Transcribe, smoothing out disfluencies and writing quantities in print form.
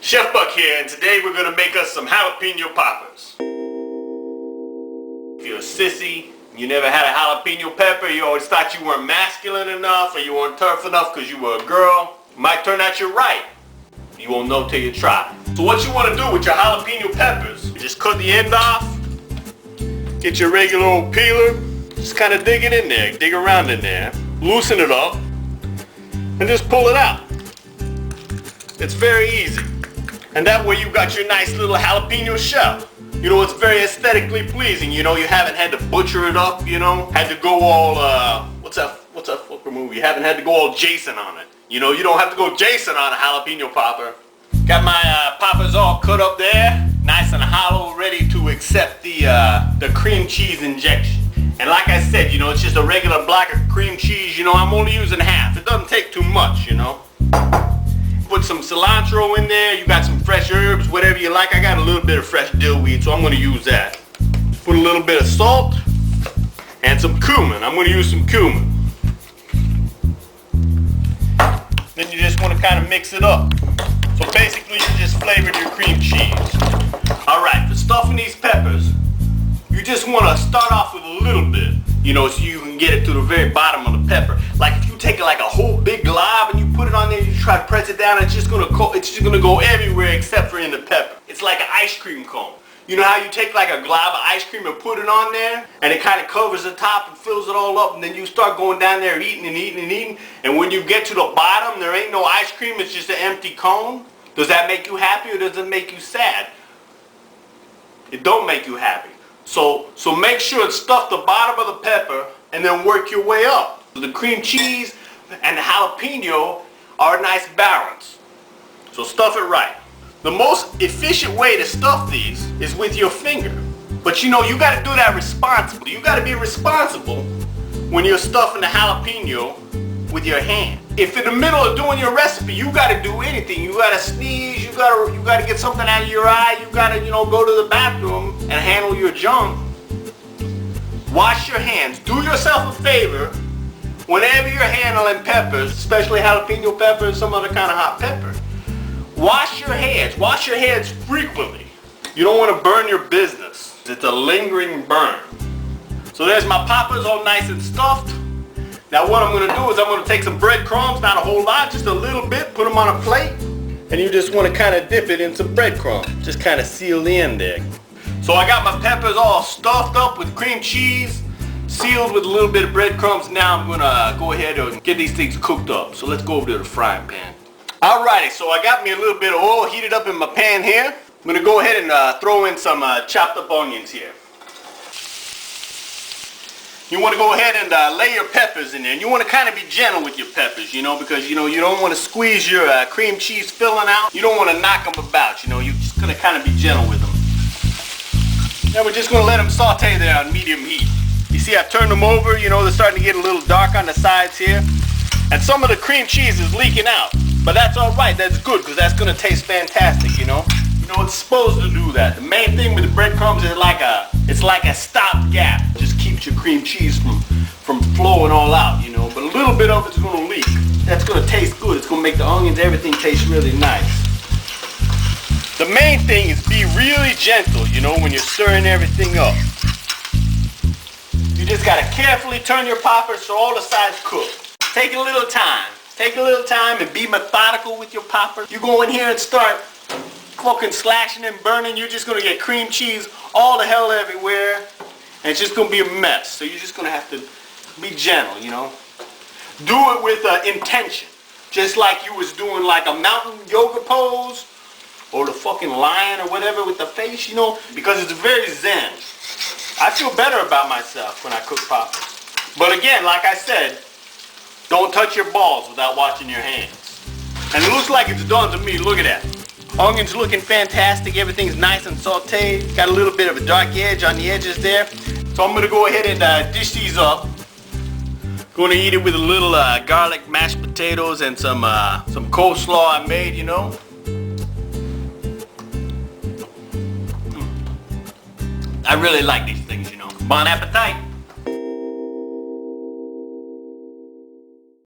Chef Buck here, and today we're gonna make us some jalapeno poppers. If you're a sissy, you never had a jalapeno pepper, you always thought you weren't masculine enough or you weren't tough enough because you were a girl, it might turn out you're right. You won't know till you try. So what you want to do with your jalapeno peppers, you just cut the end off, get your regular old peeler, just kind of dig it in there, dig around in there, loosen it up, and just pull it out. It's very easy. And that way you got your nice little jalapeno shell. You know, it's very aesthetically pleasing. You know, you haven't had to butcher it up, you know, had to go all, what's that fucker movie? You haven't had to go all Jason on it. You know, you don't have to go Jason on a jalapeno popper. Got my poppers all cut up there, nice and hollow, ready to accept the cream cheese injection. And like I said, you know, it's just a regular block of cream cheese. You know, I'm only using half. It doesn't take too much, you know. Put some cilantro in there. You got some fresh herbs, whatever you like. I got a little bit of fresh dill weed, so I'm going to use that. Put a little bit of salt and some cumin. I'm going to use some cumin. Then you just want to kind of mix it up. So basically you just flavored your cream cheese. Alright, for stuffing these peppers, you just want to start off with a little bit, you know, so you can get it to the very bottom of the pepper. Like if you take like a whole big glob and you put it on there, you try to press it down, it's just gonna go everywhere except for in the pepper. It's like an ice cream cone. You know how you take like a glob of ice cream and put it on there, and it kind of covers the top and fills it all up, and then you start going down there eating and eating and eating, and when you get to the bottom, there ain't no ice cream, it's just an empty cone. Does that make you happy or does it make you sad? It don't make you happy. So make sure it's stuff the bottom of the pepper and then work your way up. The cream cheese and the jalapeno are a nice balance. So stuff it right. The most efficient way to stuff these is with your finger. But you know, you gotta do that responsibly. You gotta be responsible when you're stuffing the jalapeno with your hand. If in the middle of doing your recipe, you gotta do anything. You gotta sneeze, you gotta get something out of your eye, you gotta, you know, go to the bathroom and handle your junk. Wash your hands. Do yourself a favor whenever you're handling peppers, especially jalapeno pepper and some other kind of hot pepper. Wash your hands. Wash your hands frequently. You don't want to burn your business. It's a lingering burn. So there's my poppers all nice and stuffed. Now what I'm going to do is I'm going to take some bread crumbs, not a whole lot, just a little bit, put them on a plate, and you just want to kind of dip it in some bread crumbs, just kind of seal the end there. So I got my peppers all stuffed up with cream cheese, sealed with a little bit of bread crumbs. Now I'm going to go ahead and get these things cooked up. So let's go over to the frying pan. Alrighty, so I got me a little bit of oil heated up in my pan here. I'm going to go ahead and throw in some chopped up onions here. You want to go ahead and lay your peppers in there. And you want to kind of be gentle with your peppers, you know, because, you know, you don't want to squeeze your cream cheese filling out. You don't want to knock them about, you know. You're just going to kind of be gentle with them. Now we're just going to let them saute there on medium heat. You see, I've turned them over, you know, they're starting to get a little dark on the sides here. And some of the cream cheese is leaking out. But that's alright, that's good, because that's going to taste fantastic, you know. You know, it's supposed to do that. The main thing with the breadcrumbs is it's like a stopgap. Just keeps your cream cheese from flowing all out, you know. But a little bit of it's going to leak. That's going to taste good. It's going to make the onions, everything taste really nice. The main thing is be really gentle, you know, when you're stirring everything up. You just got to carefully turn your poppers so all the sides cook. Take a little time. Take a little time and be methodical with your poppers. You go in here and start fucking slashing and burning, you're just going to get cream cheese all the hell everywhere, and it's just going to be a mess. So you're just going to have to be gentle, you know. Do it with intention, just like you was doing like a mountain yoga pose or the fucking lion or whatever with the face, you know, because it's very zen. I feel better about myself when I cook poppers. But again, like I said, don't touch your balls without washing your hands. And it looks like it's done to me. Look at that. Onions looking fantastic. Everything's nice and sautéed. Got a little bit of a dark edge on the edges there. So I'm going to go ahead and dish these up. Going to eat it with a little garlic mashed potatoes and some coleslaw I made, you know. I really like these things, you know. Bon appetit.